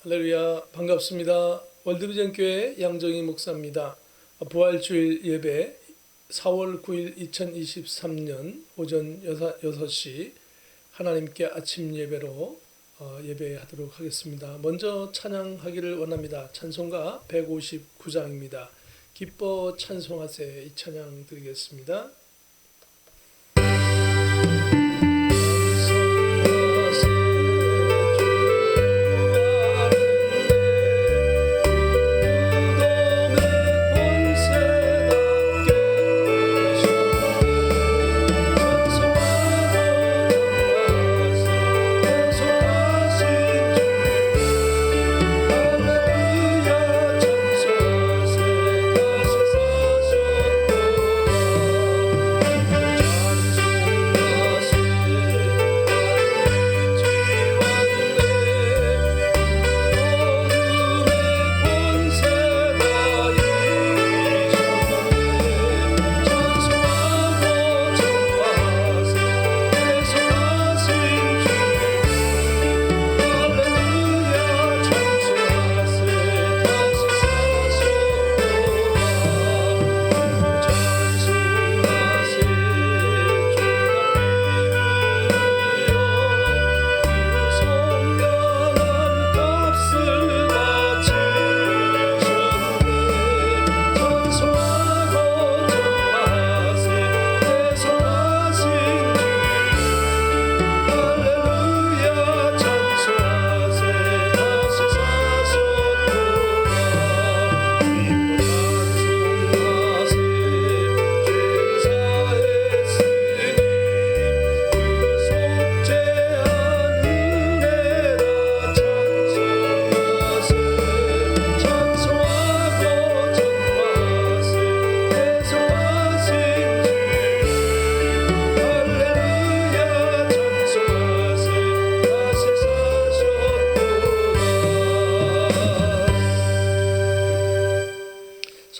할렐루야, 반갑습니다. 월드비전교회 양정희 목사입니다. 부활주일 예배 4월 9일 2023년 오전 6시 하나님께 아침 예배로 예배하도록 하겠습니다. 먼저 찬양하기를 원합니다. 찬송가 159장입니다. 기뻐 찬송하세, 이 찬양 드리겠습니다.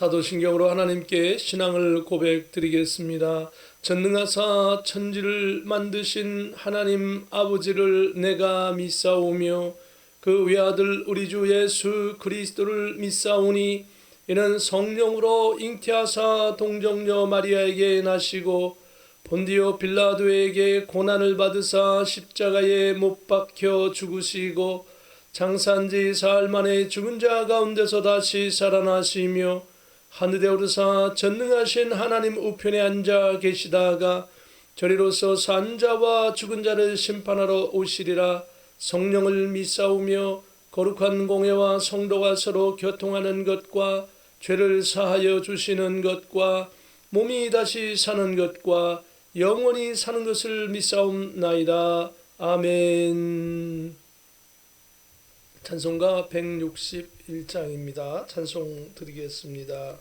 사도신경으로 하나님께 신앙을 고백드리겠습니다. 전능하사 천지를 만드신 하나님 아버지를 내가 믿사오며 그 외아들 우리 주 예수 그리스도를 믿사오니 이는 성령으로 잉태하사 동정녀 마리아에게 나시고 본디오 빌라도에게 고난을 받으사 십자가에 못 박혀 죽으시고 장사한 지 사흘 만에 죽은 자 가운데서 다시 살아나시며 하늘에 오르사 전능하신 하나님 우편에 앉아 계시다가 저리로서 산 자와 죽은 자를 심판하러 오시리라. 성령을 믿사오며 거룩한 공회와 성도가 서로 교통하는 것과 죄를 사하여 주시는 것과 몸이 다시 사는 것과 영원히 사는 것을 믿사옵나이다. 아멘. 찬송가 161장입니다. 찬송 드리겠습니다.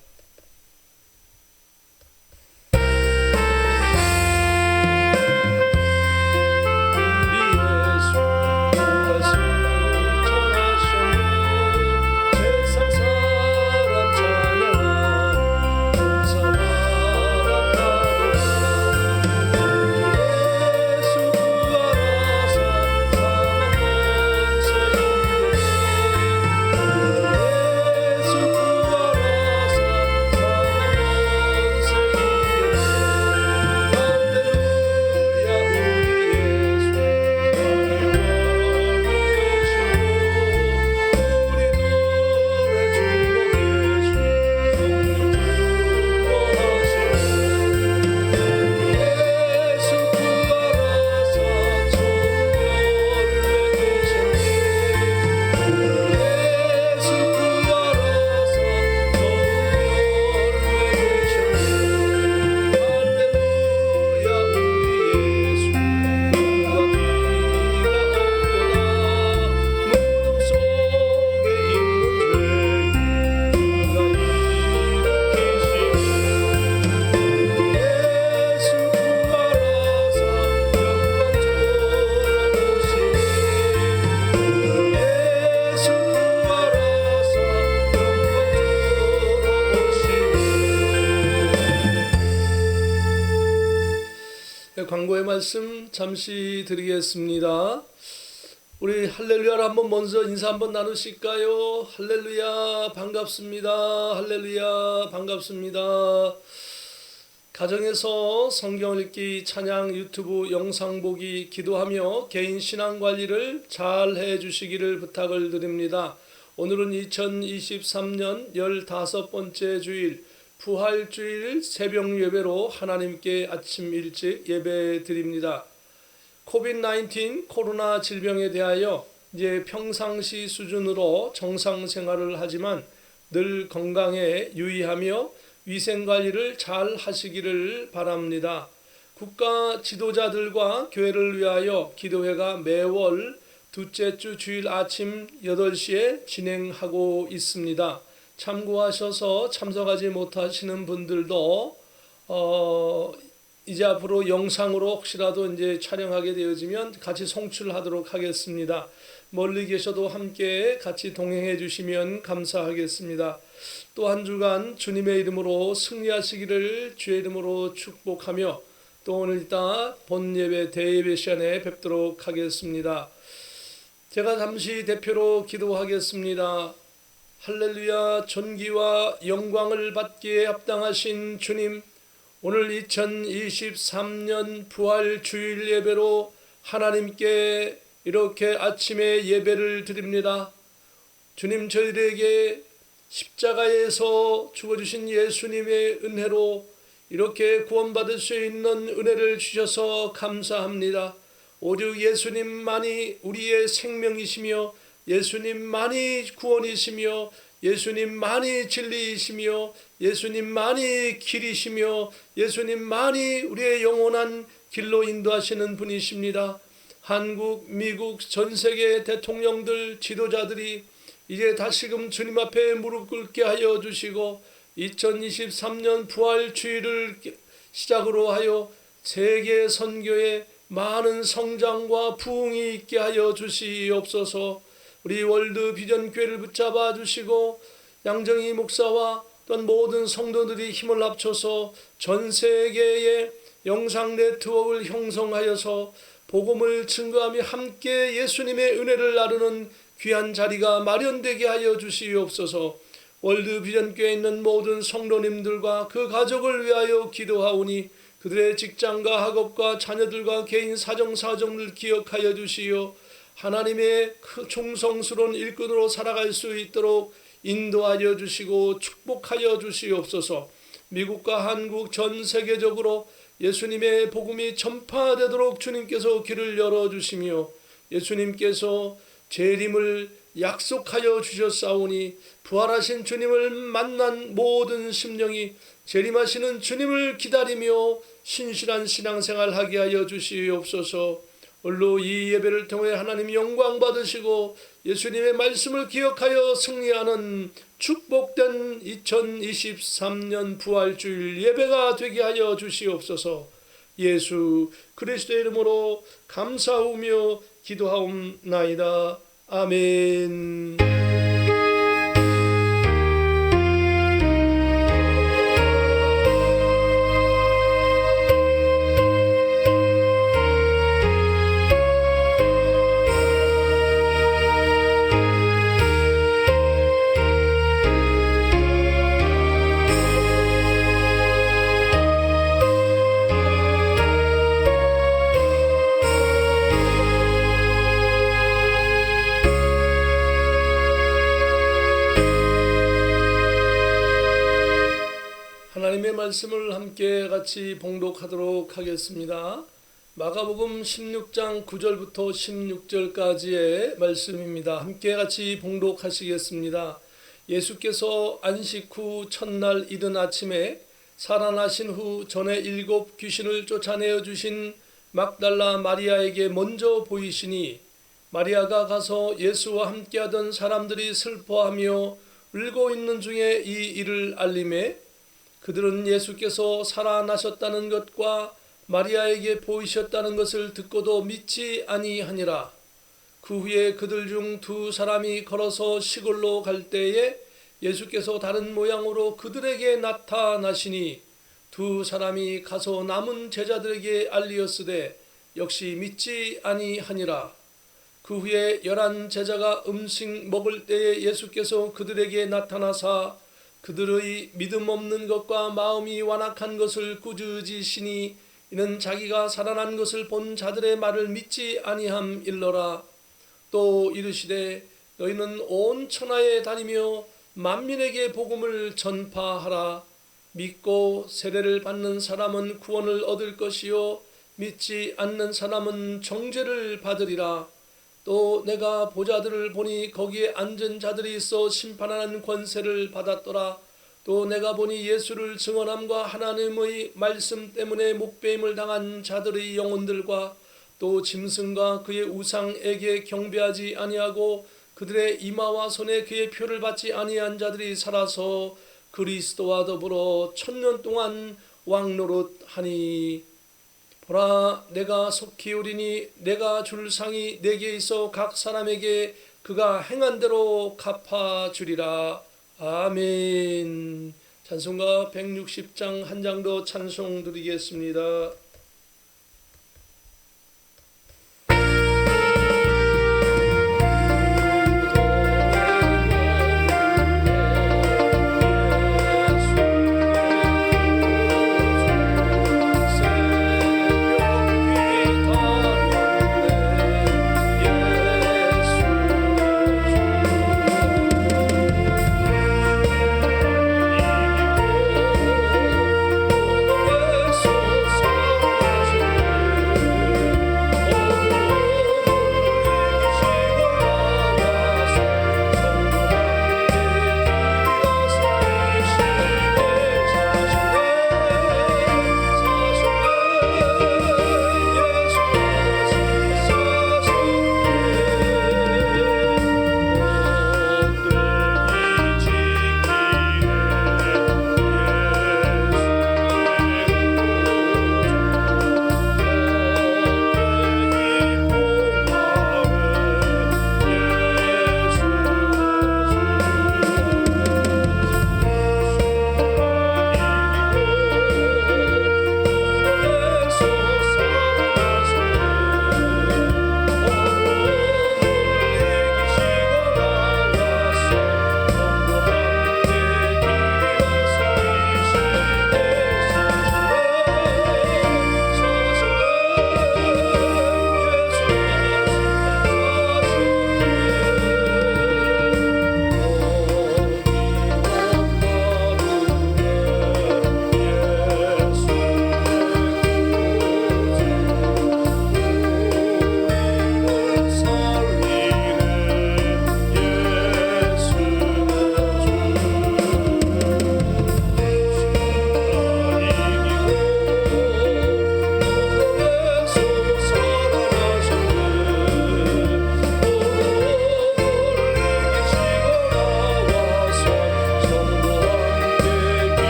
광고의 말씀 잠시 드리겠습니다. 우리 할렐루야를 한번 먼저 인사 한번 나누실까요? 할렐루야 반갑습니다. 할렐루야 반갑습니다. 가정에서 성경 읽기, 찬양, 유튜브 영상 보기, 기도하며 개인 신앙 관리를 잘 해주시기를 부탁을 드립니다. 오늘은 2023년 15번째 주일 부활주일 새벽 예배로 하나님께 아침 일찍 예배 드립니다. 코비드-19 코로나 질병에 대하여 이제 평상시 수준으로 정상 생활을 하지만 늘 건강에 유의하며 위생 관리를 잘 하시기를 바랍니다. 국가 지도자들과 교회를 위하여 기도회가 매월 둘째 주 주일 아침 8시에 진행하고 있습니다. 참고하셔서 참석하지 못하시는 분들도 이제 앞으로 영상으로 혹시라도 이제 촬영하게 되어지면 같이 송출하도록 하겠습니다. 멀리 계셔도 함께 같이 동행해 주시면 감사하겠습니다. 또 한 주간 주님의 이름으로 승리하시기를 주의 이름으로 축복하며 또 오늘 이따 본 예배 대예배 시간에 뵙도록 하겠습니다. 제가 잠시 대표로 기도하겠습니다. 할렐루야. 존귀와 영광을 받기에 합당하신 주님, 오늘 2023년 부활 주일 예배로 하나님께 이렇게 아침에 예배를 드립니다. 주님, 저희들에게 십자가에서 죽어주신 예수님의 은혜로 이렇게 구원받을 수 있는 은혜를 주셔서 감사합니다. 오직 예수님만이 우리의 생명이시며 예수님만이 구원이시며 예수님만이 진리이시며 예수님만이 길이시며 예수님만이 우리의 영원한 길로 인도하시는 분이십니다. 한국, 미국, 전 세계 대통령들, 지도자들이 이제 다시금 주님 앞에 무릎 꿇게 하여 주시고 2023년 부활 주일을 시작으로 하여 세계 선교에 많은 성장과 부흥이 있게 하여 주시옵소서. 우리 월드 비전 교회를 붙잡아 주시고 양정희 목사와 또한 모든 성도들이 힘을 합쳐서 전 세계의 영상 네트워크를 형성하여서 복음을 증거하며 함께 예수님의 은혜를 나누는 귀한 자리가 마련되게 하여 주시옵소서. 월드 비전 교회에 있는 모든 성도님들과 그 가족을 위하여 기도하오니 그들의 직장과 학업과 자녀들과 개인 사정을 기억하여 주시오. 하나님의 그 충성스러운 일꾼으로 살아갈 수 있도록 인도하여 주시고 축복하여 주시옵소서. 미국과 한국 전 세계적으로 예수님의 복음이 전파되도록 주님께서 길을 열어주시며 예수님께서 재림을 약속하여 주셨사오니 부활하신 주님을 만난 모든 심령이 재림하시는 주님을 기다리며 신실한 신앙생활 하게 하여 주시옵소서. 오늘로 이 예배를 통해 하나님 영광 받으시고 예수님의 말씀을 기억하여 승리하는 축복된 2023년 부활주일 예배가 되게 하여 주시옵소서. 예수 그리스도의 이름으로 감사하며 기도하옵나이다. 아멘. 하나님의 말씀을 함께 같이 봉독하도록 하겠습니다. 마가복음 16장 9절부터 16절까지의 말씀입니다. 함께 같이 봉독하시겠습니다. 예수께서 안식 후 첫날 이른 아침에 살아나신 후 전에 7 귀신을 쫓아내어 주신 막달라 마리아에게 먼저 보이시니 마리아가 가서 예수와 함께하던 사람들이 슬퍼하며 울고 있는 중에 이 일을 알림해 그들은 예수께서 살아나셨다는 것과 마리아에게 보이셨다는 것을 듣고도 믿지 아니하니라. 그 후에 그들 중 2 사람이 걸어서 시골로 갈 때에 예수께서 다른 모양으로 그들에게 나타나시니 2 사람이 가서 남은 제자들에게 알리었으되 역시 믿지 아니하니라. 그 그 후에 11 제자가 음식 먹을 때에 예수께서 그들에게 나타나사 그들의 믿음 없는 것과 마음이 완악한 것을 꾸짖으시니 이는 자기가 살아난 것을 본 자들의 말을 믿지 아니함일러라. 또 이르시되 너희는 온 천하에 다니며 만민에게 복음을 전파하라. 믿고 세례를 받는 사람은 구원을 얻을 것이요 믿지 않는 사람은 정죄를 받으리라. 또 내가 보좌들을 보니 거기에 앉은 자들이 있어 심판하는 권세를 받았더라. 또 내가 보니 예수를 증언함과 하나님의 말씀 때문에 목배임을 당한 자들의 영혼들과 또 짐승과 그의 우상에게 경배하지 아니하고 그들의 이마와 손에 그의 표를 받지 아니한 자들이 살아서 그리스도와 더불어 1000년 동안 왕노릇하니 보라 내가 속히 오리니 내가 줄 상이 내게 있어 각 사람에게 그가 행한 대로 갚아주리라. 아멘. 찬송가 160장 한 장 더 찬송 드리겠습니다.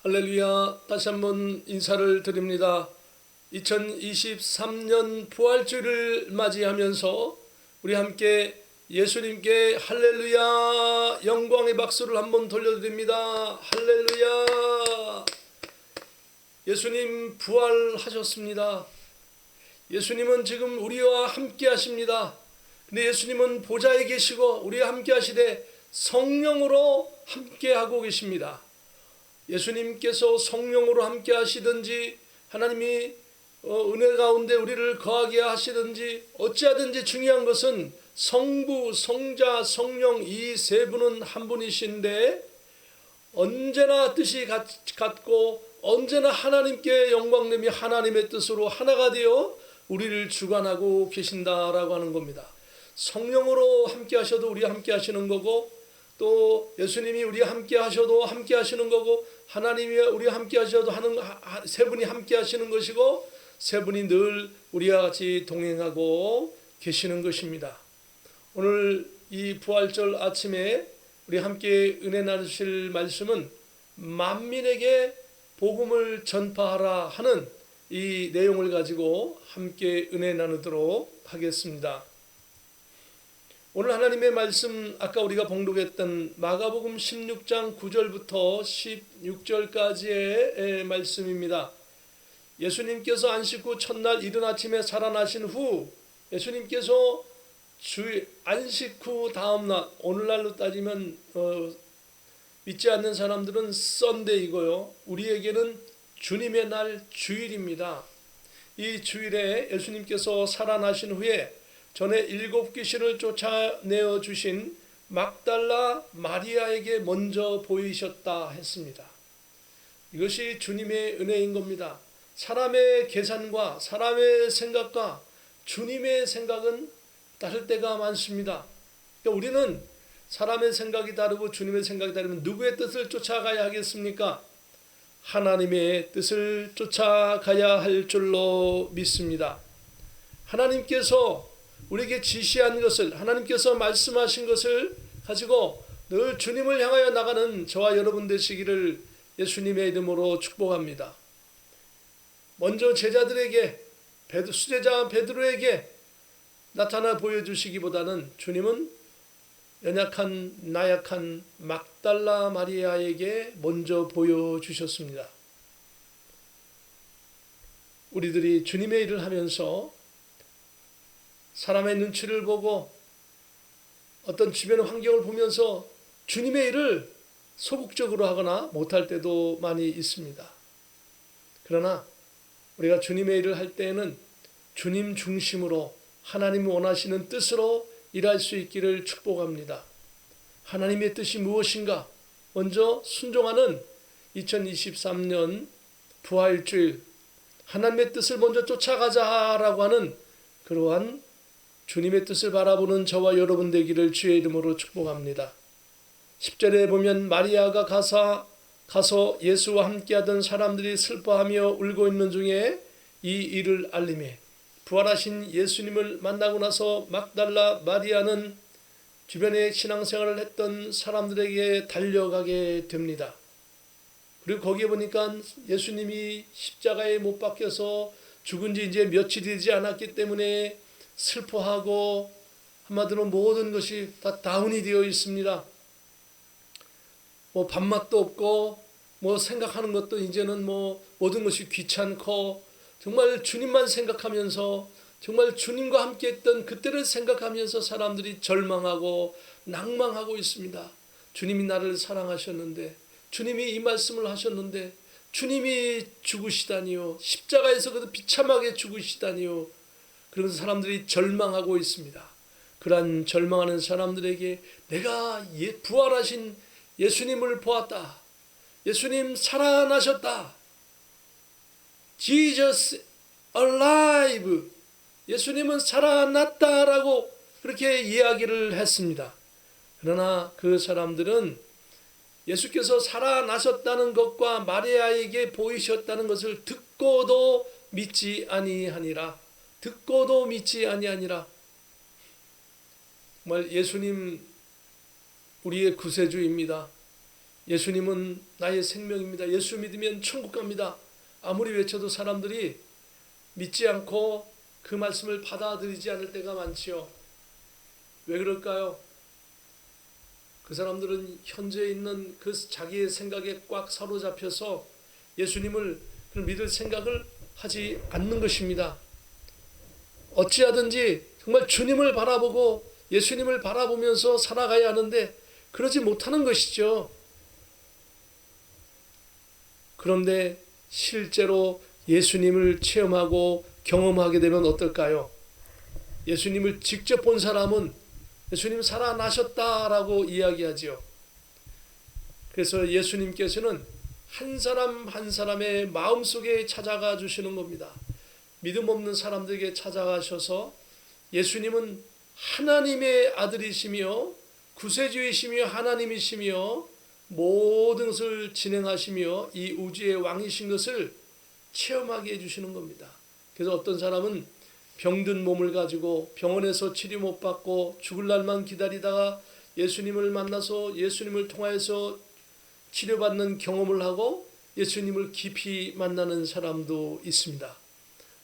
할렐루야. 다시 한번 인사를 드립니다. 2023년 부활주를 맞이하면서 우리 함께 예수님께 할렐루야 영광의 박수를 한번 돌려드립니다. 할렐루야. 예수님 부활하셨습니다. 예수님은 지금 우리와 함께 하십니다. 근데 예수님은 보좌에 계시고 우리와 함께 하시되 성령으로 함께 하고 계십니다. 예수님께서 성령으로 함께 하시든지 하나님이 은혜 가운데 우리를 거하게 하시든지 어찌하든지 중요한 것은 성부, 성자, 성령 이 세 분은 한 분이신데 언제나 뜻이 같고 언제나 하나님께 영광됨이 하나님의 뜻으로 하나가 되어 우리를 주관하고 계신다라고 하는 겁니다. 성령으로 함께 하셔도 우리와 함께 하시는 거고 또 예수님이 우리와 함께 하셔도 함께 하시는 거고 하나님이 우리와 함께 하셔도 세 분이 함께 하시는 것이고 세 분이 늘 우리와 같이 동행하고 계시는 것입니다. 오늘 이 부활절 아침에 우리 함께 은혜 나누실 말씀은 만민에게 복음을 전파하라 하는 이 내용을 가지고 함께 은혜 나누도록 하겠습니다. 오늘 하나님의 말씀, 아까 우리가 봉독했던 마가복음 16장 9절부터 16절까지의 말씀입니다. 예수님께서 안식 후 첫날 이른 아침에 살아나신 후, 예수님께서 안식 후 다음날, 오늘날로 따지면 믿지 않는 사람들은 썬데이고요, 우리에게는 주님의 날 주일입니다. 이 주일에 예수님께서 살아나신 후에 전에 7 귀신을 쫓아내어 주신 막달라 마리아에게 먼저 보이셨다 했습니다. 이것이 주님의 은혜인 겁니다. 사람의 계산과 사람의 생각과 주님의 생각은 다를 때가 많습니다. 그러니까 우리는 사람의 생각이 다르고 주님의 생각이 다르면 누구의 뜻을 쫓아가야 하겠습니까? 하나님의 뜻을 쫓아가야 할 줄로 믿습니다. 하나님께서 우리에게 지시한 것을, 하나님께서 말씀하신 것을 가지고 늘 주님을 향하여 나가는 저와 여러분 되시기를 예수님의 이름으로 축복합니다. 먼저 제자들에게, 수제자 베드로에게 나타나 보여주시기보다는 주님은 연약한 나약한 막달라 마리아에게 먼저 보여주셨습니다. 우리들이 주님의 일을 하면서 사람의 눈치를 보고 어떤 주변의 환경을 보면서 주님의 일을 소극적으로 하거나 못할 때도 많이 있습니다. 그러나 우리가 주님의 일을 할 때에는 주님 중심으로 하나님이 원하시는 뜻으로 일할 수 있기를 축복합니다. 하나님의 뜻이 무엇인가? 먼저 순종하는 2023년 부활주일, 하나님의 뜻을 먼저 쫓아가자라고 하는 그러한 주님의 뜻을 바라보는 저와 여러분 되기를 주의 이름으로 축복합니다. 10절에 보면 마리아가 가서 예수와 함께하던 사람들이 슬퍼하며 울고 있는 중에 이 일을 알림해 부활하신 예수님을 만나고 나서 막달라 마리아는 주변에 신앙생활을 했던 사람들에게 달려가게 됩니다. 그리고 거기에 보니까 예수님이 십자가에 못 박혀서 죽은 지 이제 며칠이 되지 않았기 때문에 슬퍼하고 한마디로 모든 것이 다 다운이 되어 있습니다. 밥맛도 없고 생각하는 것도 이제는 모든 것이 귀찮고 정말 주님만 생각하면서 정말 주님과 함께 했던 그때를 생각하면서 사람들이 절망하고 낭망하고 있습니다. 주님이 나를 사랑하셨는데, 주님이 이 말씀을 하셨는데 주님이 죽으시다니요, 십자가에서 그도 비참하게 죽으시다니요. 그러면서 사람들이 절망하고 있습니다. 그러한 절망하는 사람들에게 내가 부활하신 예수님을 보았다, 예수님 살아나셨다, Jesus alive, 예수님은 살아났다라고 그렇게 이야기를 했습니다. 그러나 그 사람들은 예수께서 살아나셨다는 것과 마리아에게 보이셨다는 것을 듣고도 믿지 아니하니라. 정말 예수님 우리의 구세주입니다. 예수님은 나의 생명입니다. 예수 믿으면 천국 갑니다. 아무리 외쳐도 사람들이 믿지 않고 그 말씀을 받아들이지 않을 때가 많지요. 왜 그럴까요? 그 사람들은 현재 있는 그 자기의 생각에 꽉 사로잡혀서 예수님을 믿을 생각을 하지 않는 것입니다. 어찌하든지 정말 주님을 바라보고 예수님을 바라보면서 살아가야 하는데 그러지 못하는 것이죠. 그런데 실제로 예수님을 체험하고 경험하게 되면 어떨까요? 예수님을 직접 본 사람은 예수님 살아나셨다라고 이야기하지요. 그래서 예수님께서는 한 사람 한 사람의 마음속에 찾아가 주시는 겁니다. 믿음 없는 사람들에게 찾아가셔서 예수님은 하나님의 아들이시며 구세주이시며 하나님이시며 모든 것을 진행하시며 이 우주의 왕이신 것을 체험하게 해주시는 겁니다. 그래서 어떤 사람은 병든 몸을 가지고 병원에서 치료 못 받고 죽을 날만 기다리다가 예수님을 만나서 예수님을 통하여서 치료받는 경험을 하고 예수님을 깊이 만나는 사람도 있습니다.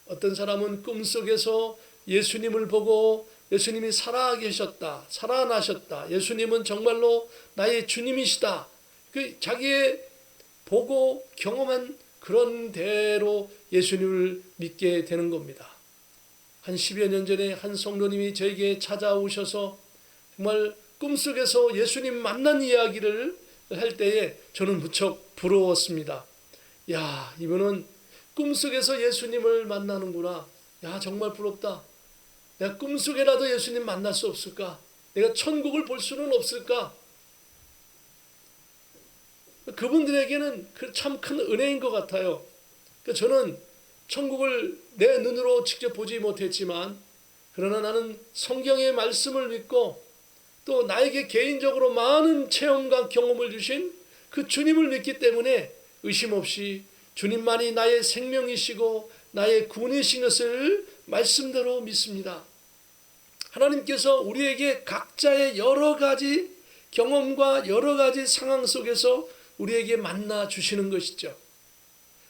어떤 사람은 꿈속에서 예수님을 보고 예수님이 살아계셨다, 살아나셨다, 예수님은 정말로 나의 주님이시다, 그 자기의 보고 경험한 그런 대로 예수님을 믿게 되는 겁니다. 한 10여 년 전에 한 성도님이 저에게 찾아오셔서 정말 꿈속에서 예수님 만난 이야기를 할 때에 저는 무척 부러웠습니다. 야, 이분은 꿈속에서 예수님을 만나는구나. 야, 정말 부럽다. 내가 꿈속에라도 예수님 만날 수 없을까? 내가 천국을 볼 수는 없을까? 그분들에게는 참 큰 은혜인 것 같아요. 저는 천국을 내 눈으로 직접 보지 못했지만, 그러나 나는 성경의 말씀을 믿고 또 나에게 개인적으로 많은 체험과 경험을 주신 그 주님을 믿기 때문에 의심 없이 주님만이 나의 생명이시고 나의 구원이신 것을 말씀대로 믿습니다. 하나님께서 우리에게 각자의 여러 가지 경험과 여러 가지 상황 속에서 우리에게 만나 주시는 것이죠.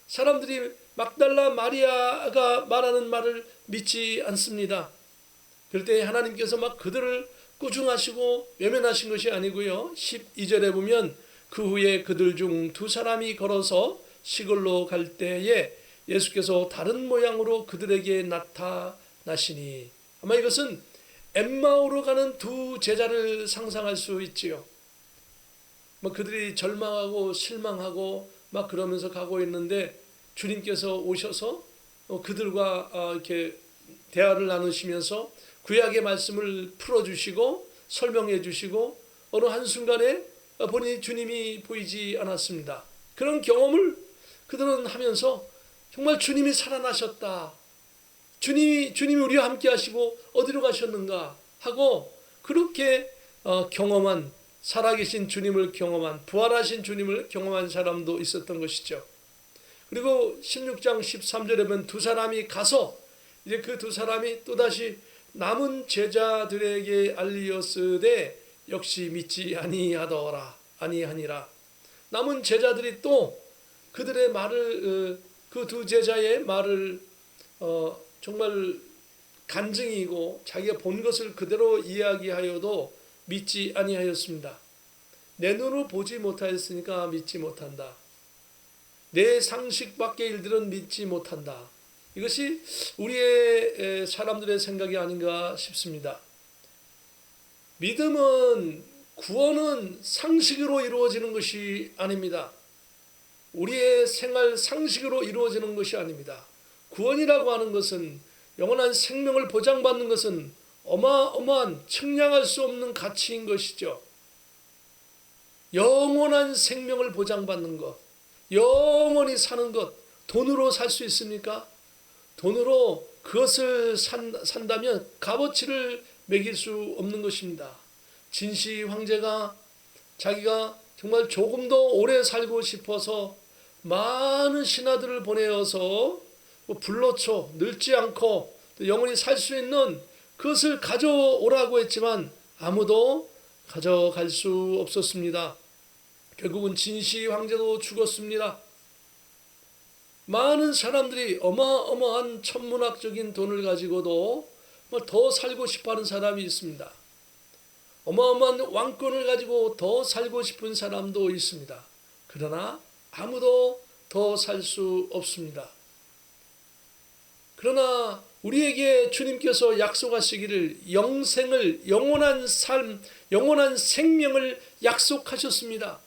사람들이 막달라 마리아가 말하는 말을 믿지 않습니다. 그럴 때 하나님께서 막 그들을 꾸중하시고 외면하신 것이 아니고요. 12절에 보면 그 후에 그들 중 두 사람이 걸어서 시골로 갈 때에 예수께서 다른 모양으로 그들에게 나타나시니, 아마 이것은 엠마오로 가는 두 제자를 상상할 수 있지요. 그들이 절망하고 실망하고 막 그러면서 가고 있는데 주님께서 오셔서 그들과 이렇게 대화를 나누시면서 구약의 말씀을 풀어주시고 설명해 주시고 어느 한순간에 보니 주님이 보이지 않았습니다. 그런 경험을 그들은 하면서 정말 주님이 살아나셨다, 주님이 우리와 함께 하시고 어디로 가셨는가 하고 그렇게 경험한, 살아계신 주님을 경험한, 부활하신 주님을 경험한 사람도 있었던 것이죠. 그리고 16장 13절에 보면 두 사람이 가서 이제 그 두 사람이 또다시 남은 제자들에게 알리었으되 역시 믿지 아니하니라. 남은 제자들이 또 그들의 말을, 그 두 제자의 말을 정말 간증이고 자기가 본 것을 그대로 이야기하여도 믿지 아니하였습니다. 내 눈으로 보지 못하였으니까 믿지 못한다. 내 상식 밖의 일들은 믿지 못한다. 이것이 우리의 사람들의 생각이 아닌가 싶습니다. 믿음은, 구원은 상식으로 이루어지는 것이 아닙니다. 우리의 생활 상식으로 이루어지는 것이 아닙니다. 구원이라고 하는 것은, 영원한 생명을 보장받는 것은 어마어마한 측량할 수 없는 가치인 것이죠. 영원한 생명을 보장받는 것, 영원히 사는 것, 돈으로 살 수 있습니까? 돈으로 그것을 산다면 값어치를 매길 수 없는 것입니다. 진시 황제가 자기가 정말 조금 더 오래 살고 싶어서 많은 신하들을 보내어서 불로초 늙지 않고 영원히 살 수 있는 그것을 가져오라고 했지만 아무도 가져갈 수 없었습니다. 결국은 진시 황제도 죽었습니다. 많은 사람들이 어마어마한 천문학적인 돈을 가지고도 더 살고 싶어하는 사람이 있습니다. 어마어마한 왕권을 가지고 더 살고 싶은 사람도 있습니다. 그러나 아무도 더 살 수 없습니다. 그러나 우리에게 주님께서 약속하시기를 영생을, 영원한 삶, 영원한 생명을 약속하셨습니다.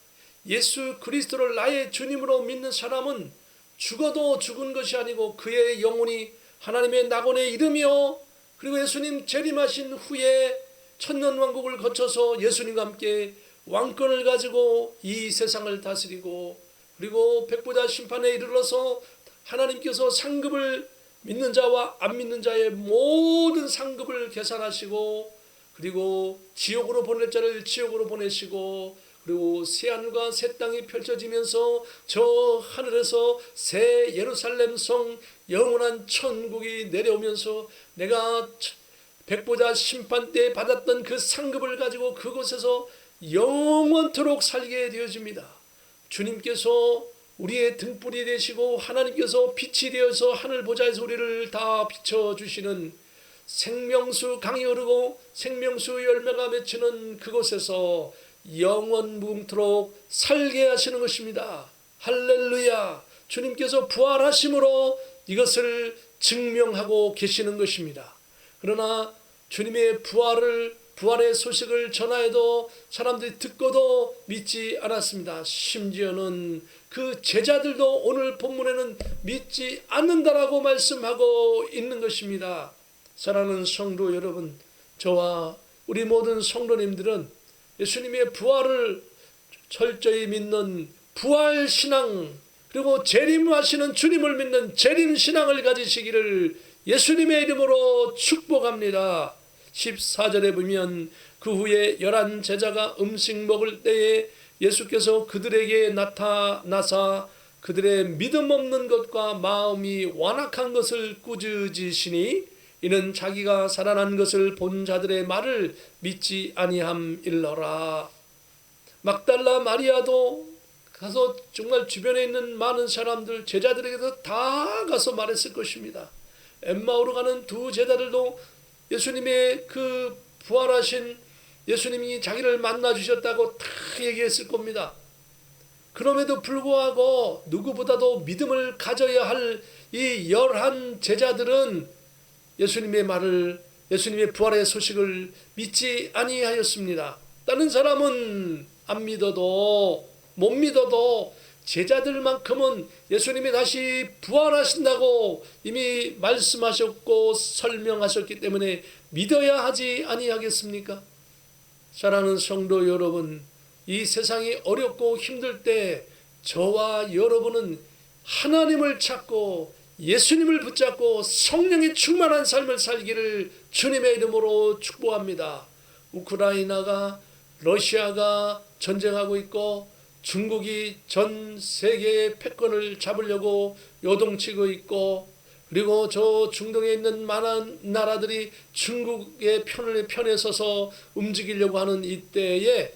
예수 그리스도를 나의 주님으로 믿는 사람은 죽어도 죽은 것이 아니고 그의 영혼이 하나님의 낙원에 이르며, 그리고 예수님 재림하신 후에 천년왕국을 거쳐서 예수님과 함께 왕권을 가지고 이 세상을 다스리고, 그리고 백보자 심판에 이르러서 하나님께서 상급을, 믿는 자와 안 믿는 자의 모든 상급을 계산하시고, 그리고 지옥으로 보낼 자를 지옥으로 보내시고, 그리고 새하늘과 새 땅이 펼쳐지면서 저 하늘에서 새 예루살렘 성 영원한 천국이 내려오면서 내가 백보자 심판 때 받았던 그 상급을 가지고 그곳에서 영원토록 살게 되어집니다. 주님께서 우리의 등불이 되시고 하나님께서 빛이 되어서 하늘 보좌에서 우리를 다 비춰주시는 생명수 강이 흐르고 생명수 열매가 맺히는 그곳에서 영원 무궁토록 살게 하시는 것입니다. 할렐루야. 주님께서 부활하심으로 이것을 증명하고 계시는 것입니다. 그러나 주님의 부활의 소식을 전하여도 사람들이 듣고도 믿지 않았습니다. 심지어는 그 제자들도 오늘 본문에는 믿지 않는다라고 말씀하고 있는 것입니다. 사랑하는 성도 여러분, 저와 우리 모든 성도님들은 예수님의 부활을 철저히 믿는 부활신앙, 그리고 재림하시는 주님을 믿는 재림신앙을 가지시기를 예수님의 이름으로 축복합니다. 14절에 보면 그 후에 11 제자가 음식 먹을 때에 예수께서 그들에게 나타나사 그들의 믿음 없는 것과 마음이 완악한 것을 꾸짖으시니 이는 자기가 살아난 것을 본 자들의 말을 믿지 아니함일러라. 막달라 마리아도 가서 정말 주변에 있는 많은 사람들 제자들에게서 다 가서 말했을 것입니다. 엠마오로 가는 두 제자들도 예수님의 그 부활하신 예수님이 자기를 만나 주셨다고 다 얘기했을 겁니다. 그럼에도 불구하고 누구보다도 믿음을 가져야 할 이 11 제자들은 예수님의 말을, 예수님의 부활의 소식을 믿지 아니하였습니다. 다른 사람은 안 믿어도, 못 믿어도 제자들만큼은 예수님이 다시 부활하신다고 이미 말씀하셨고 설명하셨기 때문에 믿어야 하지 아니하겠습니까? 사랑하는 성도 여러분, 이 세상이 어렵고 힘들 때 저와 여러분은 하나님을 찾고 예수님을 붙잡고 성령이 충만한 삶을 살기를 주님의 이름으로 축복합니다. 우크라이나가, 러시아가 전쟁하고 있고 중국이 전 세계의 패권을 잡으려고 요동치고 있고, 그리고 저 중동에 있는 많은 나라들이 중국의 편에 서서 움직이려고 하는 이때에,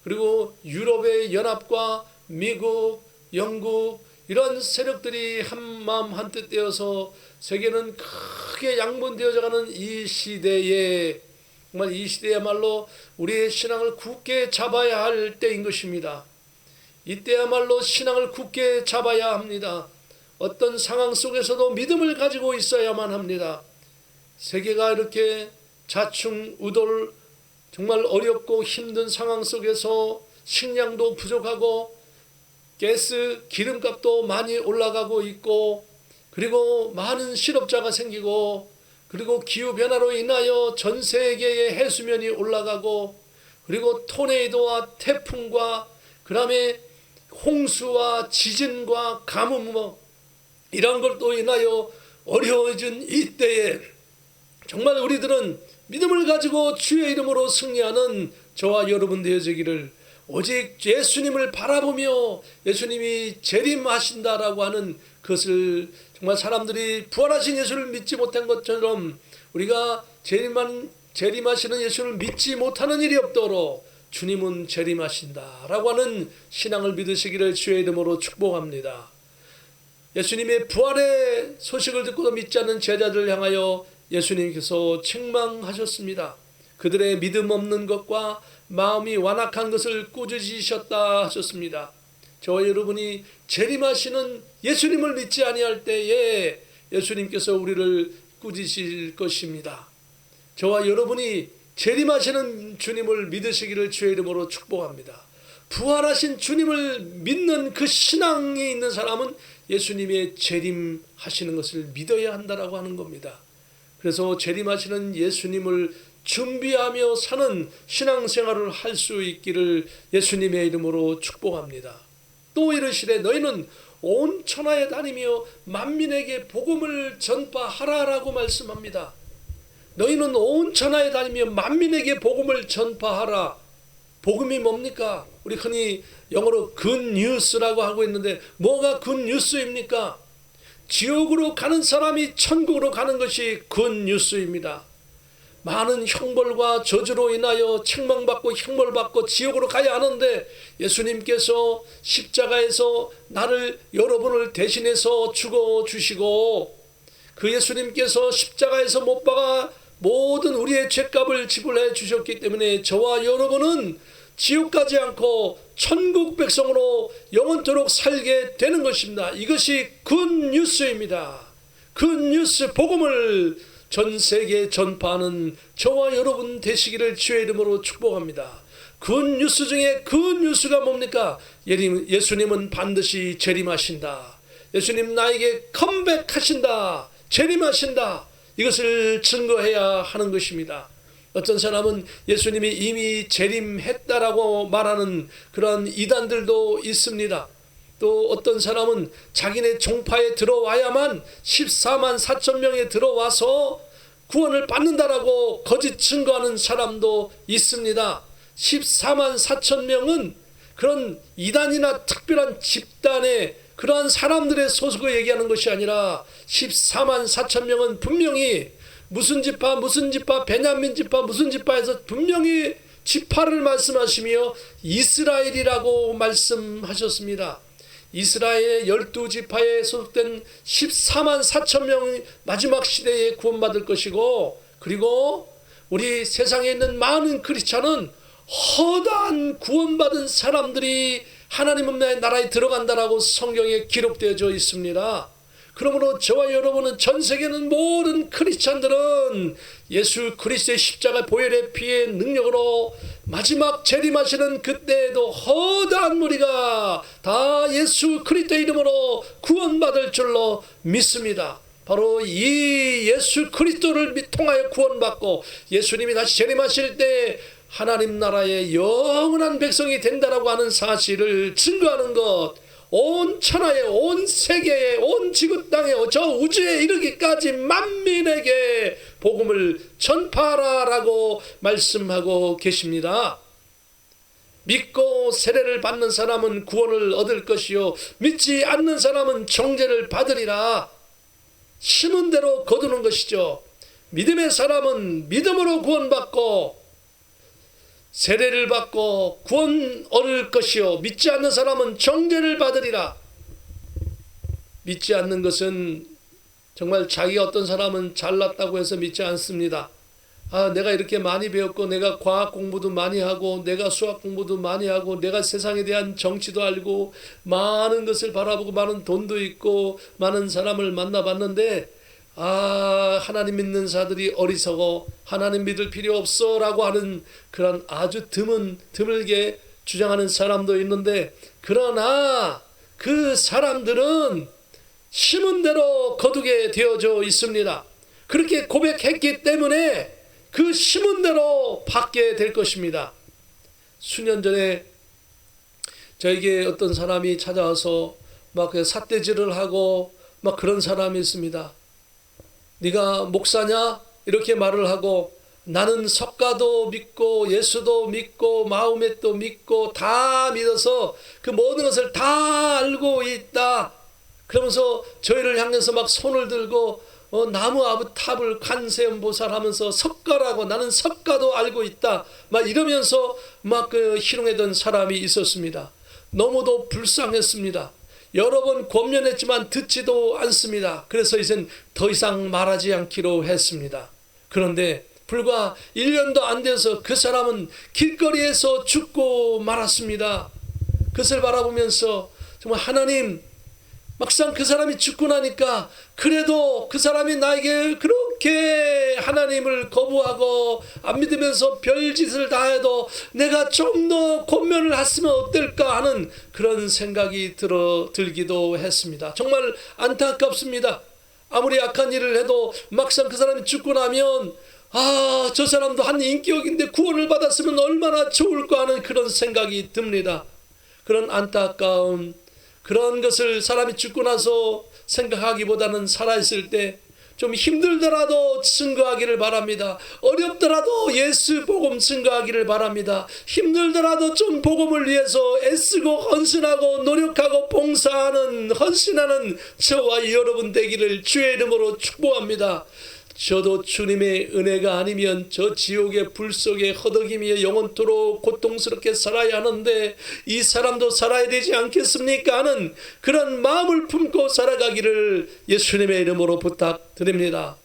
그리고 유럽의 연합과 미국, 영국 이런 세력들이 한마음 한뜻 되어서 세계는 크게 양분되어져 가는 이 시대에, 정말 이 시대야말로 우리의 신앙을 굳게 잡아야 할 때인 것입니다. 이때야말로 신앙을 굳게 잡아야 합니다. 어떤 상황 속에서도 믿음을 가지고 있어야만 합니다. 세계가 이렇게 자충우돌 정말 어렵고 힘든 상황 속에서 식량도 부족하고 가스, 기름값도 많이 올라가고 있고, 그리고 많은 실업자가 생기고, 그리고 기후변화로 인하여 전 세계의 해수면이 올라가고, 그리고 토네이도와 태풍과 그 다음에 홍수와 지진과 가뭄 이런 것도 인하여 어려워진 이때에 정말 우리들은 믿음을 가지고 주의 이름으로 승리하는 저와 여러분 되어지기를, 오직 예수님을 바라보며 예수님이 재림하신다라고 하는 그것을, 정말 사람들이 부활하신 예수를 믿지 못한 것처럼 우리가 재림하시는 예수를 믿지 못하는 일이 없도록 주님은 재림하신다라고 하는 신앙을 믿으시기를 주의 이름으로 축복합니다. 예수님의 부활의 소식을 듣고도 믿지 않는 제자들을 향하여 예수님께서 책망하셨습니다. 그들의 믿음 없는 것과 마음이 완악한 것을 꾸짖으셨다 하셨습니다. 저와 여러분이 재림하시는 예수님을 믿지 아니할 때에 예수님께서 우리를 꾸짖으실 것입니다. 저와 여러분이 재림하시는 주님을 믿으시기를 주의 이름으로 축복합니다. 부활하신 주님을 믿는 그 신앙이 있는 사람은 예수님의 재림하시는 것을 믿어야 한다라고 하는 겁니다. 그래서 재림하시는 예수님을 준비하며 사는 신앙생활을 할 수 있기를 예수님의 이름으로 축복합니다. 또 이르시되 너희는 온 천하에 다니며 만민에게 복음을 전파하라라고 말씀합니다. 너희는 온 천하에 다니며 만민에게 복음을 전파하라. 복음이 뭡니까? 우리 흔히 영어로 굿뉴스라고 하고 있는데 뭐가 굿뉴스입니까? 지옥으로 가는 사람이 천국으로 가는 것이 굿뉴스입니다. 많은 형벌과 저주로 인하여 책망받고 형벌받고 지옥으로 가야 하는데 예수님께서 십자가에서 나를 여러분을 대신해서 죽어주시고 그 예수님께서 십자가에서 못 박아 모든 우리의 죄값을 지불해 주셨기 때문에 저와 여러분은 지옥 가지 않고 천국 백성으로 영원토록 살게 되는 것입니다. 이것이 굿뉴스입니다. 굿뉴스 복음을 전 세계에 전파하는 저와 여러분 되시기를 주의 이름으로 축복합니다. 굿뉴스 중에 굿뉴스가 뭡니까? 예수님은 반드시 재림하신다. 예수님 나에게 컴백하신다. 재림하신다. 이것을 증거해야 하는 것입니다. 어떤 사람은 예수님이 이미 재림했다라고 말하는 그런 이단들도 있습니다. 또 어떤 사람은 자기네 종파에 들어와야만 14만 4천 명에 들어와서 구원을 받는다라고 거짓 증거하는 사람도 있습니다. 14만 4천 명은 그런 이단이나 특별한 집단의 그러한 사람들의 소속을 얘기하는 것이 아니라 14만 4천 명은 분명히 무슨 지파 베냐민 지파 무슨 지파에서 분명히 지파를 말씀하시며 이스라엘이라고 말씀하셨습니다. 이스라엘의 12지파에 소속된 14만 4천 명이 마지막 시대에 구원받을 것이고, 그리고 우리 세상에 있는 많은 크리스찬은 허다한 구원받은 사람들이 하나님의 나라에 들어간다라고 성경에 기록되어져 있습니다. 그러므로 저와 여러분은, 전 세계는 모든 크리스찬들은 예수 그리스도의 십자가 보혈의 피의 능력으로 마지막 재림하시는 그때에도 허다한 무리가 다 예수 그리스도의 이름으로 구원받을 줄로 믿습니다. 바로 이 예수 그리스도를 통하여 구원받고 예수님이 다시 재림하실 때 하나님 나라의 영원한 백성이 된다라고 하는 사실을 증거하는 것, 온 천하에, 온 세계에, 온 지구 땅에, 저 우주에 이르기까지 만민에게 복음을 전파하라라고 말씀하고 계십니다. 믿고 세례를 받는 사람은 구원을 얻을 것이요 믿지 않는 사람은 정죄를 받으리라. 심은 대로 거두는 것이죠. 믿음의 사람은 믿음으로 구원받고 세례를 받고 구원 얻을 것이요 믿지 않는 사람은 정죄를 받으리라. 믿지 않는 것은 정말 자기가, 어떤 사람은 잘났다고 해서 믿지 않습니다. 내가 이렇게 많이 배웠고, 내가 과학 공부도 많이 하고, 내가 수학 공부도 많이 하고, 내가 세상에 대한 정치도 알고, 많은 것을 바라보고, 많은 돈도 있고, 많은 사람을 만나봤는데, 하나님 믿는 자들이 어리석어, 하나님 믿을 필요 없어 라고 하는 그런 아주 드물게 주장하는 사람도 있는데, 그러나 그 사람들은 심은 대로 거두게 되어져 있습니다. 그렇게 고백했기 때문에 그 심은 대로 받게 될 것입니다. 수년 전에 저에게 어떤 사람이 찾아와서 막 삿대질을 하고 막 그런 사람이 있습니다. 네가 목사냐? 이렇게 말을 하고, 나는 석가도 믿고 예수도 믿고 마호멧도 믿고 다 믿어서 그 모든 것을 다 알고 있다. 그러면서 저희를 향해서 막 손을 들고 나무 아부탑을 관세음보살하면서 석가라고, 나는 석가도 알고 있다, 막 이러면서 막 희롱했던 사람이 있었습니다. 너무도 불쌍했습니다. 여러 번 권면했지만 듣지도 않습니다. 그래서 이젠 더 이상 말하지 않기로 했습니다. 그런데 불과 1년도 안 돼서 그 사람은 길거리에서 죽고 말았습니다. 그것을 바라보면서 정말 하나님, 막상 그 사람이 죽고 나니까 그래도 그 사람이 나에게 그렇게 하나님을 거부하고 안 믿으면서 별짓을 다 해도 내가 좀 더 권면을 했으면 어떨까 하는 그런 생각이 들기도 했습니다. 정말 안타깝습니다. 아무리 악한 일을 해도 막상 그 사람이 죽고 나면 저 사람도 한 인격인데 구원을 받았으면 얼마나 좋을까 하는 그런 생각이 듭니다. 그런 안타까움, 그런 것을 사람이 죽고 나서 생각하기보다는 살아있을 때 좀 힘들더라도 증거하기를 바랍니다. 어렵더라도 예수 복음 증거하기를 바랍니다. 힘들더라도 좀 복음을 위해서 애쓰고 헌신하고 노력하고 봉사하는, 헌신하는 저와 여러분 되기를 주의 이름으로 축복합니다. 저도 주님의 은혜가 아니면 저 지옥의 불 속에 허덕이며 영원토록 고통스럽게 살아야 하는데 이 사람도 살아야 되지 않겠습니까 하는 그런 마음을 품고 살아가기를 예수님의 이름으로 부탁드립니다.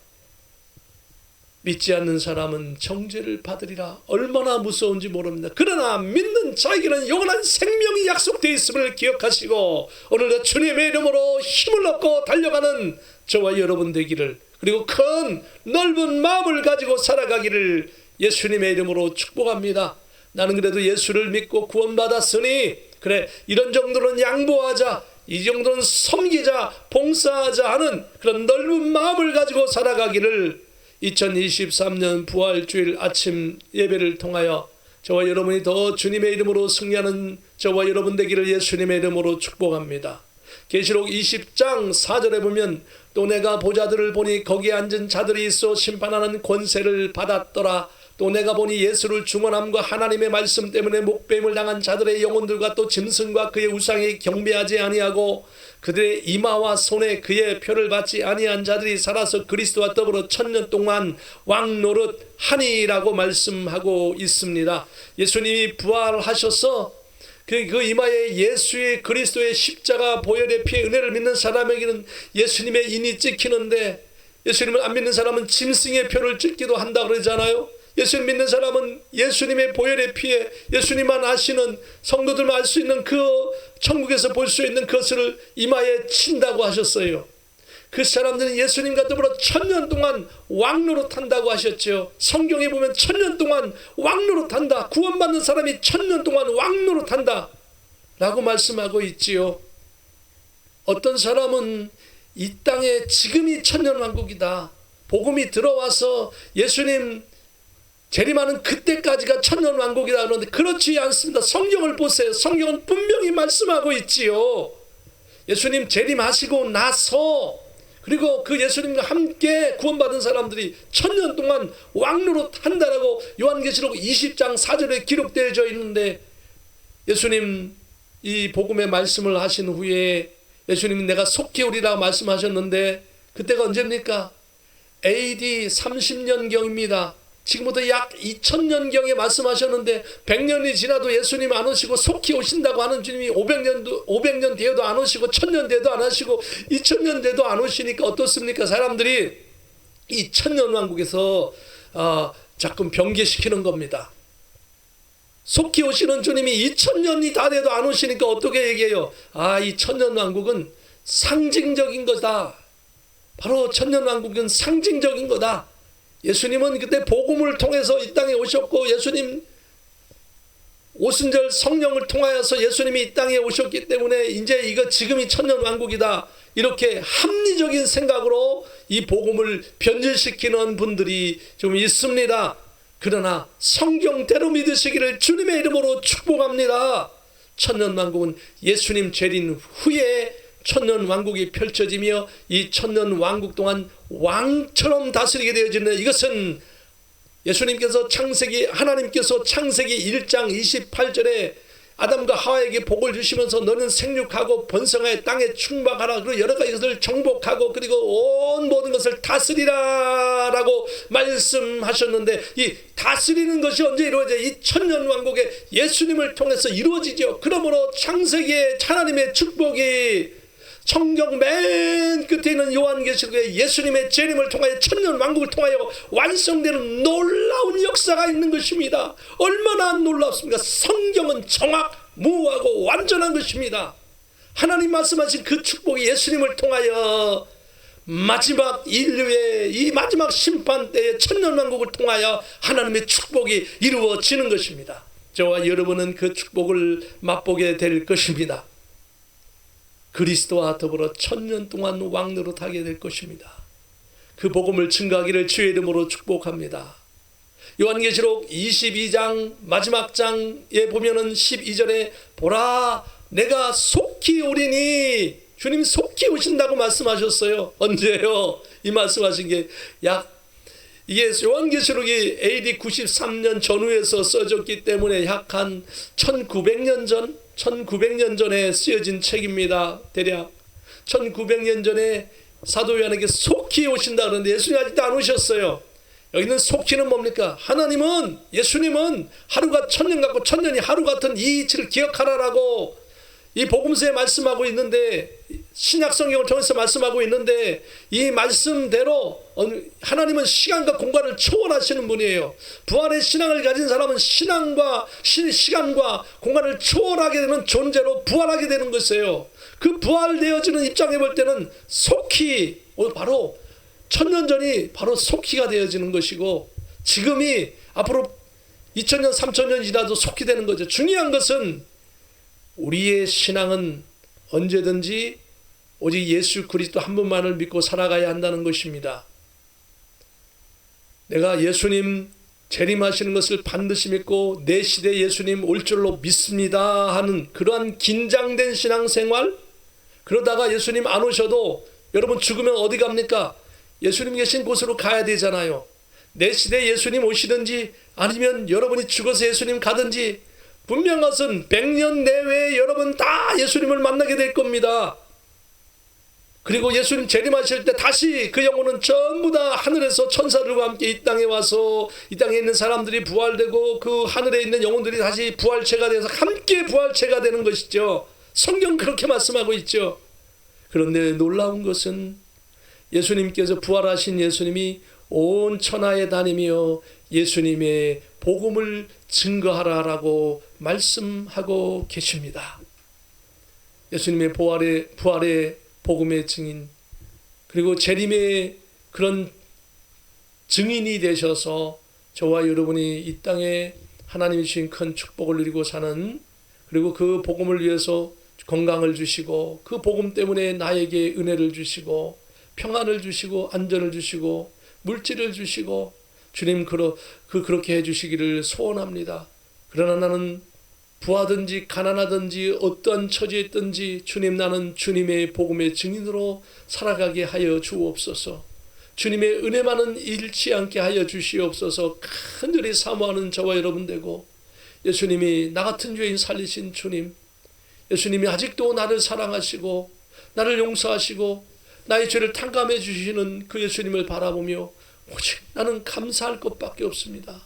믿지 않는 사람은 정죄를 받으리라. 얼마나 무서운지 모릅니다. 그러나 믿는 자에게는 영원한 생명이 약속되어 있음을 기억하시고 오늘도 주님의 이름으로 힘을 얻고 달려가는 저와 여러분 되기를, 그리고 큰 넓은 마음을 가지고 살아가기를 예수님의 이름으로 축복합니다. 나는 그래도 예수를 믿고 구원받았으니 그래, 이런 정도는 양보하자, 이 정도는 섬기자, 봉사하자 하는 그런 넓은 마음을 가지고 살아가기를 2023년 부활주일 아침 예배를 통하여 저와 여러분이 더 주님의 이름으로 승리하는 저와 여러분 되기를 예수님의 이름으로 축복합니다. 계시록 20장 4절에 보면 또 내가 보좌들을 보니 거기에 앉은 자들이 있어 심판하는 권세를 받았더라. 또 내가 보니 예수를 중언함과 하나님의 말씀 때문에 목배임을 당한 자들의 영혼들과 또 짐승과 그의 우상에 경배하지 아니하고 그들의 이마와 손에 그의 표를 받지 아니한 자들이 살아서 그리스도와 더불어 1000년 동안 왕노릇 하니라고 말씀하고 있습니다. 예수님이 부활하셔서 그 이마에 예수의 그리스도의 십자가 보혈의 피의 은혜를 믿는 사람에게는 예수님의 인이 찍히는데, 예수님을 안 믿는 사람은 짐승의 표를 찍기도 한다 그러잖아요. 예수님 믿는 사람은 예수님의 보혈의 피에 예수님만 아시는, 성도들만 알 수 있는 그 천국에서 볼 수 있는 그것을 이마에 친다고 하셨어요. 그 사람들은 예수님과 더불어 1000년 동안 왕노릇 한다고 하셨죠. 성경에 보면 1000년 동안 왕노릇 한다, 구원받는 사람이 1000년 동안 왕노릇 한다 라고 말씀하고 있지요. 어떤 사람은 이 땅에 지금이 1000년 왕국이다, 복음이 들어와서 예수님 재림하는 그때까지가 1000년 왕국이다 그러는데 그렇지 않습니다. 성경을 보세요. 성경은 분명히 말씀하고 있지요. 예수님 재림하시고 나서, 그리고 그 예수님과 함께 구원받은 사람들이 1000년 동안 왕노릇 한다라고 요한계시록 20장 4절에 기록되어져 있는데, 예수님 이 복음의 말씀을 하신 후에 예수님이 내가 속히 오리라 말씀하셨는데 그때가 언제입니까? AD 30년경입니다. 지금부터 약 2000년경에 말씀하셨는데 100년이 지나도 예수님 안 오시고 속히 오신다고 하는 주님이 500년 뒤에도 안 오시고 1000년 뒤에도 안 오시고 2000년 뒤에도 안 오시니까 어떻습니까? 사람들이 이 1000년 왕국에서 자꾸 변개시키는 겁니다. 속히 오시는 주님이 2000년이 다 돼도 안 오시니까 어떻게 얘기해요? 이 1000년 왕국은 상징적인 거다. 바로 1000년 왕국은 상징적인 거다. 예수님은 그때 복음을 통해서 이 땅에 오셨고, 예수님 오순절 성령을 통하여서 예수님이 이 땅에 오셨기 때문에 이제 이거 지금이 1000년 왕국이다, 이렇게 합리적인 생각으로 이 복음을 변질시키는 분들이 좀 있습니다. 그러나 성경대로 믿으시기를 주님의 이름으로 축복합니다. 1000년 왕국은 예수님 재림 후에 1000년 왕국이 펼쳐지며 이 1000년 왕국 동안 왕처럼 다스리게 되어지는, 이것은 예수님께서 하나님께서 창세기 1장 28절에 아담과 하와에게 복을 주시면서 너는 생육하고 번성하여 땅에 충만하라, 그리고 여러 가지 것을 정복하고 그리고 온 모든 것을 다스리라 라고 말씀하셨는데, 이 다스리는 것이 언제 이루어져요? 이 1000년 왕국에 예수님을 통해서 이루어지죠. 그러므로 창세기에 하나님의 축복이 성경 맨 끝에 있는 요한계시록에 예수님의 재림을 통하여 1000년 왕국을 통하여 완성되는 놀라운 역사가 있는 것입니다. 얼마나 놀랍습니까? 성경은 정확무하고 완전한 것입니다. 하나님 말씀하신 그 축복이 예수님을 통하여 마지막 인류의 이 마지막 심판 때의 1000년 왕국을 통하여 하나님의 축복이 이루어지는 것입니다. 저와 여러분은 그 축복을 맛보게 될 것입니다. 그리스도와 더불어 1000년 동안 왕노릇 하게 될 것입니다. 그 복음을 증거하기를 주의 이름으로 축복합니다. 요한계시록 22장 마지막 장에 보면은 12절에 보라 내가 속히 오리니, 주님 속히 오신다고 말씀하셨어요. 언제요? 이 말씀하신 게 이게 요한계시록이 AD 93년 전후에서 써졌기 때문에 약 한 1900년 전에 쓰여진 책입니다. 대략 1900년 전에 사도 요한에게 속히 오신다 그러는데 예수님 아직도 안 오셨어요. 여기는 속히는 뭡니까? 하나님은, 예수님은 하루가 천년 같고 천년이 하루 같은 이 이치를 기억하라라고 이 복음서에 말씀하고 있는데, 신약 성경을 통해서 말씀하고 있는데, 이 말씀대로 하나님은 시간과 공간을 초월하시는 분이에요. 부활의 신앙을 가진 사람은 시간과 공간을 초월하게 되는 존재로 부활하게 되는 것이에요. 그 부활되어지는 입장에 볼 때는 속히, 바로 천년 전이 바로 속히가 되어지는 것이고, 지금이 앞으로 2000년 3000년 지나도 속히 되는 거죠. 중요한 것은 우리의 신앙은 언제든지 오직 예수 그리스도 한 분만을 믿고 살아가야 한다는 것입니다. 내가 예수님 재림하시는 것을 반드시 믿고 내 시대에 예수님 올 줄로 믿습니다 하는 그러한 긴장된 신앙생활, 그러다가 예수님 안 오셔도 여러분 죽으면 어디 갑니까? 예수님 계신 곳으로 가야 되잖아요. 내 시대에 예수님 오시든지 아니면 여러분이 죽어서 예수님 가든지 분명한 것은 100년 내외에 여러분 다 예수님을 만나게 될 겁니다. 그리고 예수님 재림하실 때 다시 그 영혼은 전부 다 하늘에서 천사들과 함께 이 땅에 와서 이 땅에 있는 사람들이 부활되고 그 하늘에 있는 영혼들이 다시 부활체가 되어서 함께 부활체가 되는 것이죠. 성경 그렇게 말씀하고 있죠. 그런데 놀라운 것은 예수님께서 부활하신 예수님이 온 천하에 다니며 예수님의 복음을 증거하라라고 말씀하고 계십니다. 예수님의 부활의 복음의 증인, 그리고 재림의 그런 증인이 되셔서 저와 여러분이 이 땅에 하나님이 주신 큰 축복을 누리고 사는, 그리고 그 복음을 위해서 건강을 주시고 그 복음 때문에 나에게 은혜를 주시고 평안을 주시고 안전을 주시고 물질을 주시고 주님 그렇게 해주시기를 소원합니다. 그러나 나는 부하든지 가난하든지 어떠한 처지에 있든지 주님, 나는 주님의 복음의 증인으로 살아가게 하여 주옵소서. 주님의 은혜만은 잃지 않게 하여 주시옵소서. 간절히 사모하는 저와 여러분 되고, 예수님이 나 같은 죄인 살리신 주님, 예수님이 아직도 나를 사랑하시고 나를 용서하시고 나의 죄를 탕감해 주시는 그 예수님을 바라보며 오직 나는 감사할 것밖에 없습니다.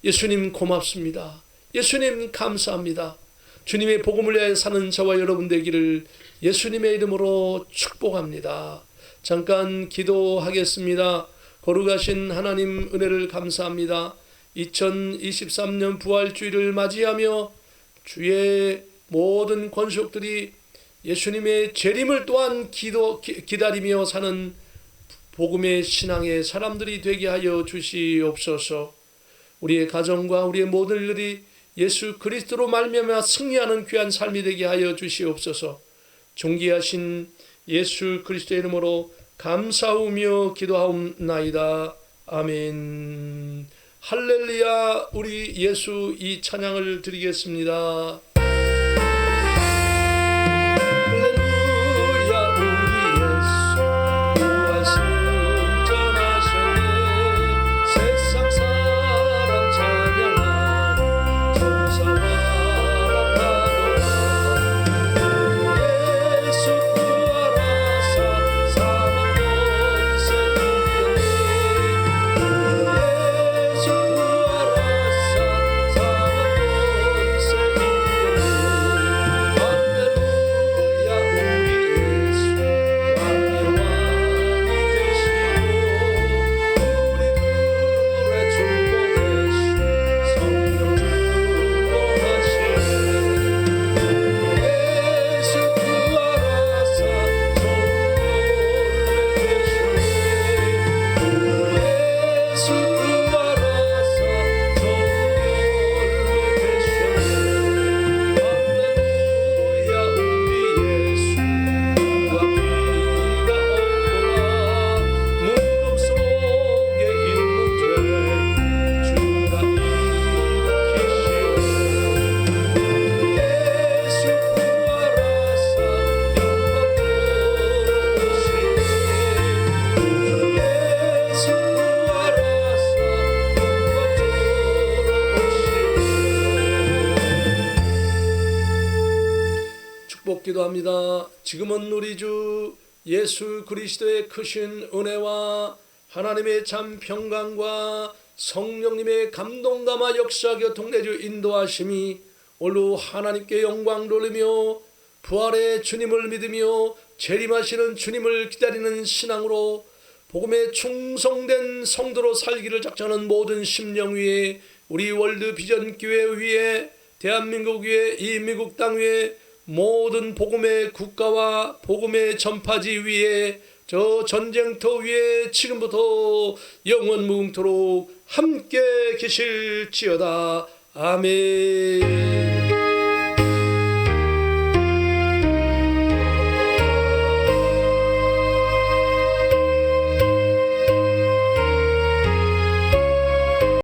예수님 고맙습니다. 예수님 감사합니다. 주님의 복음을 위하여 사는 저와 여러분 되기를 예수님의 이름으로 축복합니다. 잠깐 기도하겠습니다. 거룩하신 하나님, 은혜를 감사합니다. 2023년 부활주의를 맞이하며 주의 모든 권속들이 예수님의 재림을 또한 기다리며 사는 복음의 신앙의 사람들이 되게 하여 주시옵소서. 우리의 가정과 우리의 모든 일들이 예수 그리스도로 말미암아 승리하는 귀한 삶이 되게 하여 주시옵소서. 존귀하신 예수 그리스도의 이름으로 감사하며 기도하옵나이다. 아멘. 할렐루야. 우리 예수 이 찬양을 드리겠습니다. 기도합니다. 지금은 우리 주 예수 그리스도의 크신 은혜와 하나님의 참 평강과 성령님의 감동감화 역사 교통내주 인도하심이 오늘 하나님께 영광 돌리며 부활의 주님을 믿으며 재림하시는 주님을 기다리는 신앙으로 복음에 충성된 성도로 살기를 작정하는 모든 심령 위에, 우리 월드 비전 교회 위에, 대한민국 위에, 이 미국 땅 위에, 모든 복음의 국가와 복음의 전파지 위에, 저 전쟁터 위에 지금부터 영원 무궁토록 함께 계실지어다. 아멘.